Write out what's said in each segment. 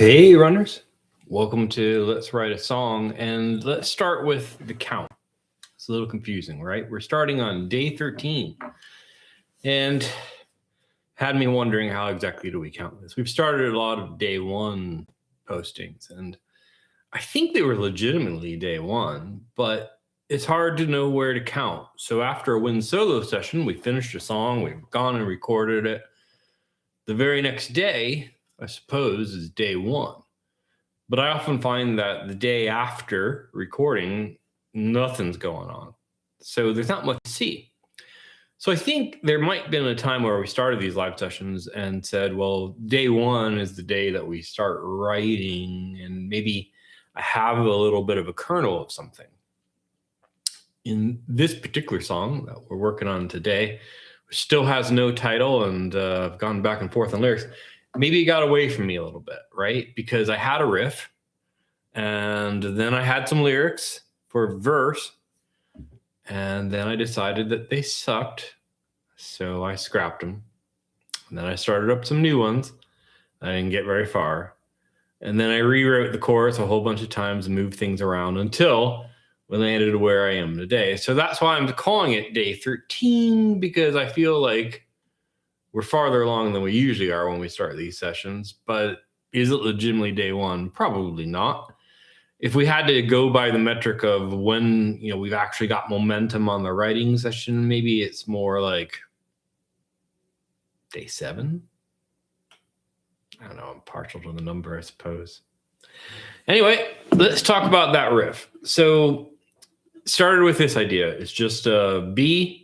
Hey, runners. Welcome to Let's Write a Song. And let's start with the count. It's a little confusing, right? We're starting on day 13. And had me wondering how exactly do we count this? We've started a lot of day one postings, and I think they were legitimately day one, but it's hard to know where to count. So after a Win solo session, we finished a song, we've gone and recorded it. The very next day, I suppose, is day one. But I often find that the day after recording, nothing's going on. So there's not much to see. So I think there might have been a time where we started these live sessions and said, well, day one is the day that we start writing, and maybe I have a little bit of a kernel of something. In this particular song that we're working on today, which still has no title, and I've gone back and forth on lyrics, maybe it got away from me a little bit, right? Because I had a riff, and then I had some lyrics for a verse, and then I decided that they sucked, so I scrapped them. And then I started up some new ones. I didn't get very far. And then I rewrote the chorus a whole bunch of times and moved things around until we landed where I am today. So that's why I'm calling it day 13, because I feel like we're farther along than we usually are when we start these sessions. But is it legitimately day one? Probably not. If we had to go by the metric of when, we've actually got momentum on the writing session, maybe it's more like day 7. I don't know. I'm partial to the number, I suppose. Anyway, let's talk about that riff. So started with this idea. It's just a B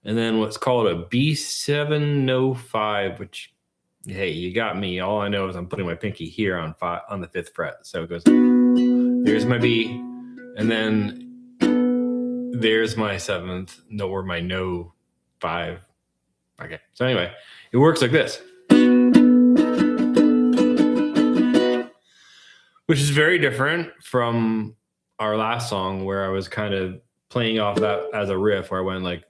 and then what's called a B705, which, hey, you got me. All I know is I'm putting my pinky here on the 5th fret. So it goes, there's my B, and then there's my 7th, or my no 5. Okay, so anyway, it works like this, which is very different from our last song where I was kind of playing off that as a riff, where I went like,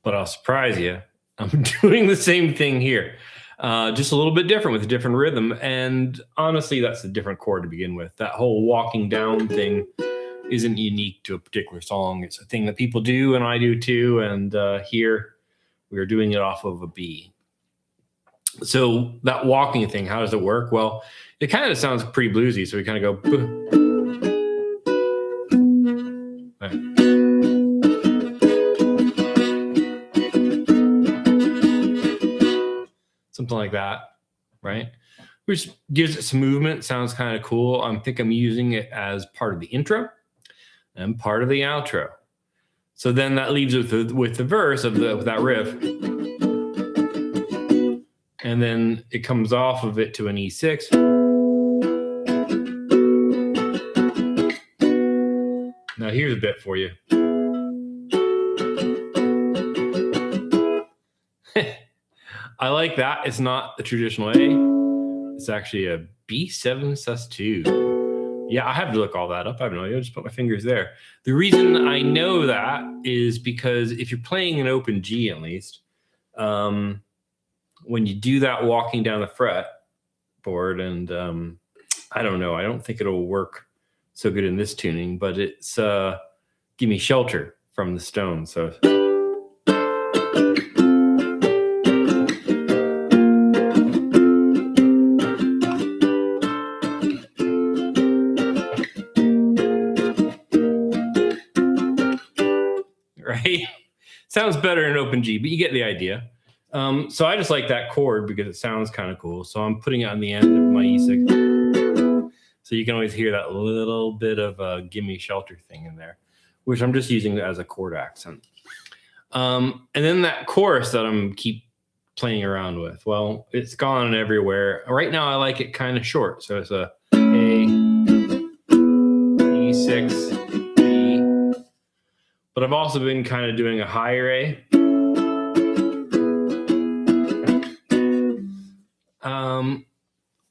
but I'll surprise you, I'm doing the same thing here. Just a little bit different with a different rhythm. And honestly, that's a different chord to begin with. That whole walking down thing isn't unique to a particular song. It's a thing that people do, and I do too. And here we are doing it off of a B. So that walking thing, how does it work? Well, it kind of sounds pretty bluesy. So we kind of go. Right. Something like that, right? Which gives it some movement, sounds kind of cool. I think I'm using it as part of the intro and part of the outro. So then that leaves with the verse of that riff. And then it comes off of it to an E6. Now here's a bit for you. I like that. It's not the traditional A. It's actually a B7 sus2. Yeah, I have to look all that up. I have no idea. I'll just put my fingers there. The reason I know that is because if you're playing an open G, at least, when you do that walking down the fretboard, and I don't know, I don't think it'll work so good in this tuning, but it's Give Me Shelter from the Stones. So right? Sounds better in open G, but you get the idea. So I just like that chord because it sounds kind of cool. So I'm putting it on the end of my E6. So you can always hear that little bit of a gimme shelter thing in there, which I'm just using as a chord accent. And then that chorus that I'm keep playing around with, well, it's gone everywhere. Right now I like it kind of short. So it's a E6, B. But I've also been kind of doing a higher A.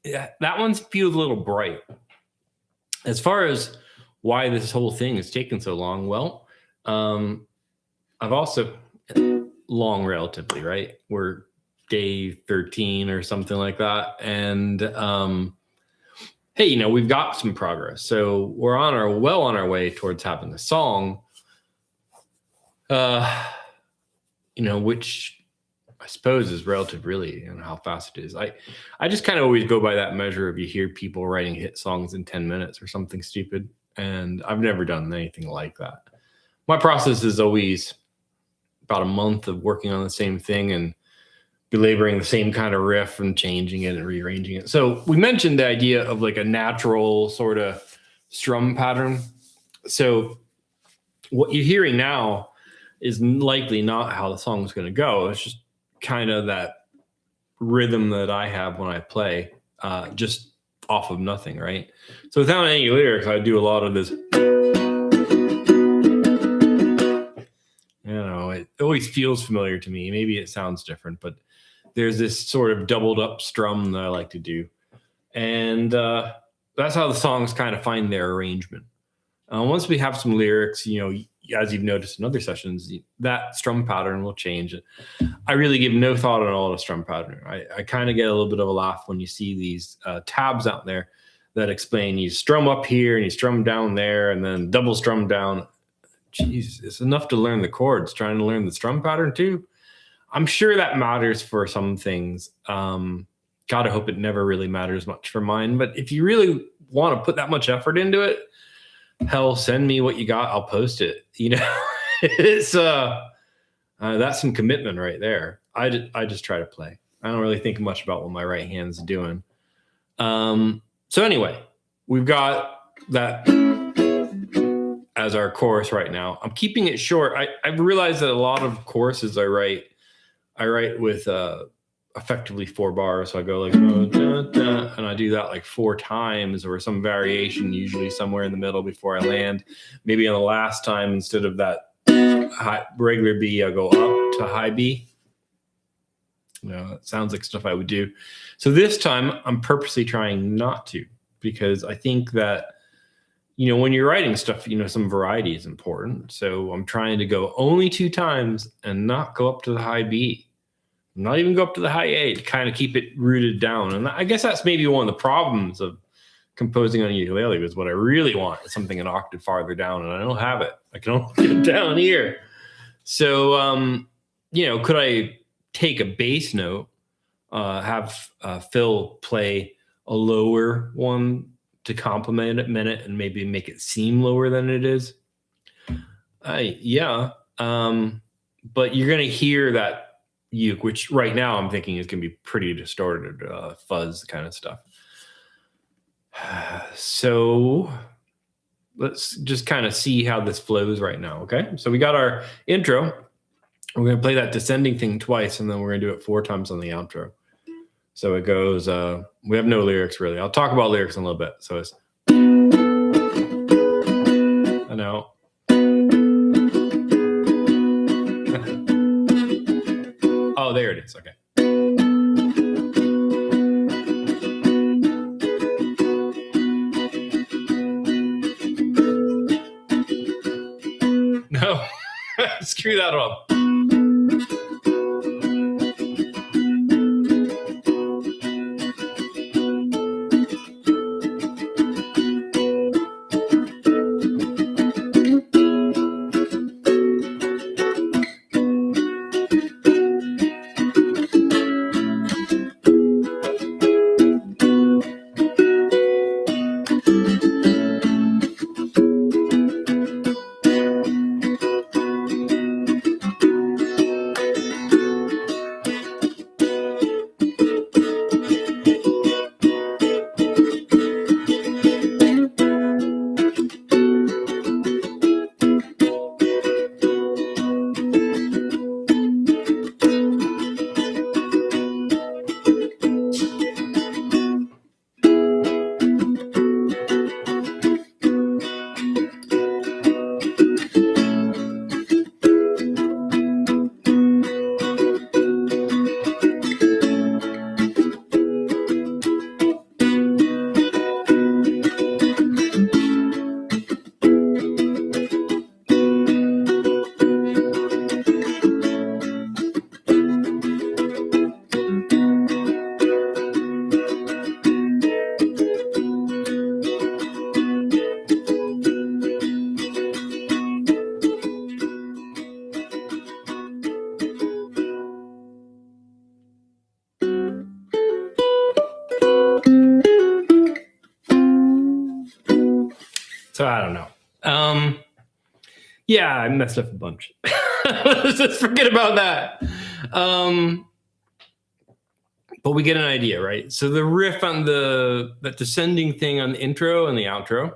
Yeah, that one feels a little bright. As far as why this whole thing has taken so long, well, I've also long relatively, right? We're day 13 or something like that. And hey, we've got some progress. So we're on our way towards having a song, which I suppose is relative really and how fast it is. I just kind of always go by that measure of you hear people writing hit songs in 10 minutes or something stupid. And I've never done anything like that. My process is always about a month of working on the same thing and belaboring the same kind of riff and changing it and rearranging it. So we mentioned the idea of like a natural sort of strum pattern. So what you're hearing now is likely not how the song's going to go. It's just kind of that rhythm that I have when I play, just off of nothing, right? So without any lyrics, I do a lot of this. It always feels familiar to me. Maybe it sounds different, but there's this sort of doubled up strum that I like to do. And that's how the songs kind of find their arrangement. Once we have some lyrics, as you've noticed in other sessions, that strum pattern will change. I really give no thought at all to strum pattern. I kind of get a little bit of a laugh when you see these tabs out there that explain you strum up here and you strum down there and then double strum down. Jeez, it's enough to learn the chords. Trying to learn the strum pattern too. I'm sure that matters for some things. Gotta hope it never really matters much for mine. But if you really want to put that much effort into it, hell, send me what you got. I'll post it. It's that's some commitment right there. I just try to play. I don't really think much about what my right hand's doing. So anyway, we've got that as our chorus right now. I'm keeping it short. I've realized that a lot of choruses I write with effectively 4 bars. So I go like, and I do that like 4 times or some variation, usually somewhere in the middle before I land. Maybe on the last time, instead of that regular B, I go up to high B. It sounds like stuff I would do. So this time I'm purposely trying not to, because I think that, when you're writing stuff, some variety is important. So I'm trying to go only 2 times and not go up to the high B, not even go up to the high A, to kind of keep it rooted down. And I guess that's maybe one of the problems of composing on a ukulele, is what I really want is something an octave farther down, and I don't have it. I can only get it down here. So, could I take a bass note, have Phil play a lower one to complement it, and maybe make it seem lower than it is? Yeah. But you're going to hear that uke, which right now I'm thinking is going to be pretty distorted, fuzz kind of stuff. So let's just kind of see how this flows right now. Okay. So we got our intro. We're going to play that descending thing twice, and then we're going to do it 4 times on the outro. So it goes, we have no lyrics really. I'll talk about lyrics in a little bit. So it's, I know. Oh, there it is. Okay. No, screw that up. So I don't know. Yeah, I messed up a bunch. Let's just forget about that. But we get an idea, right? So the riff on that descending thing on the intro and the outro.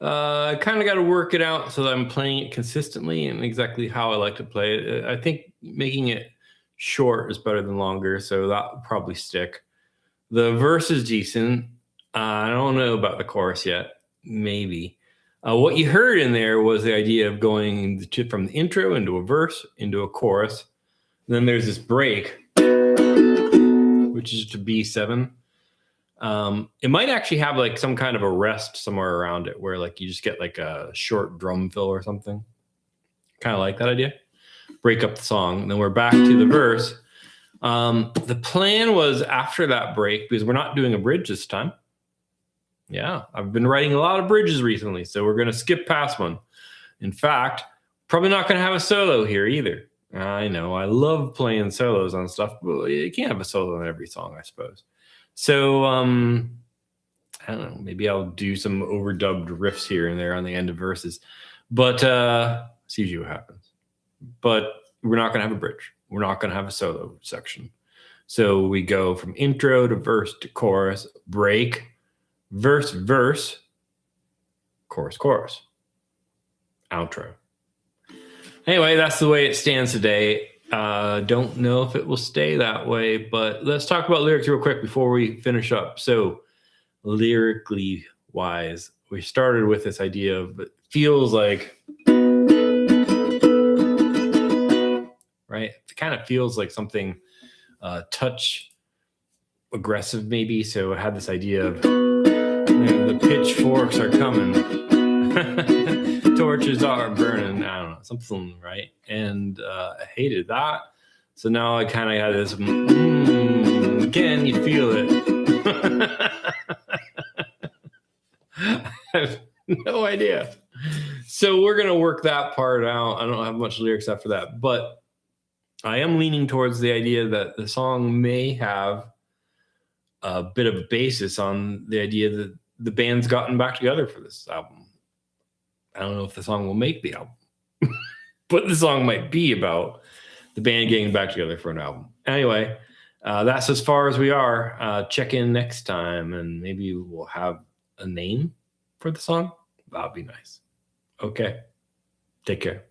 I kind of got to work it out so that I'm playing it consistently and exactly how I like to play it. I think making it short is better than longer, so that will probably stick. The verse is decent. I don't know about the chorus yet. Maybe. What you heard in there was the idea of going from the intro into a verse, into a chorus. Then there's this break, which is to B7. It might actually have like some kind of a rest somewhere around it where like you just get like a short drum fill or something. Kind of like that idea. Break up the song. And then we're back to the verse. The plan was after that break, because we're not doing a bridge this time. Yeah, I've been writing a lot of bridges recently, so we're going to skip past one. In fact, probably not going to have a solo here either. I know, I love playing solos on stuff, but you can't have a solo on every song, I suppose. So, I don't know, maybe I'll do some overdubbed riffs here and there on the end of verses, but see what happens. But we're not going to have a bridge. We're not going to have a solo section. So we go from intro to verse to chorus, break, verse, verse, chorus, chorus, outro. Anyway, that's the way it stands today. Don't know if it will stay that way, but let's talk about lyrics real quick before we finish up. So lyrically wise, we started with this idea of it feels like, right? It kind of feels like something touch aggressive maybe. So I had this idea of the pitchforks are coming. Torches are burning. I don't know, something, right? And I hated that. So now I kind of had this, can you feel it? I have no idea. So we're going to work that part out. I don't have much lyrics after that, but I am leaning towards the idea that the song may have a bit of a basis on the idea that the band's gotten back together for this album. I don't know if the song will make the album, but the song might be about the band getting back together for an album. Anyway, that's as far as we are. Check in next time, and maybe we'll have a name for the song. That'd be nice. Okay. Take care.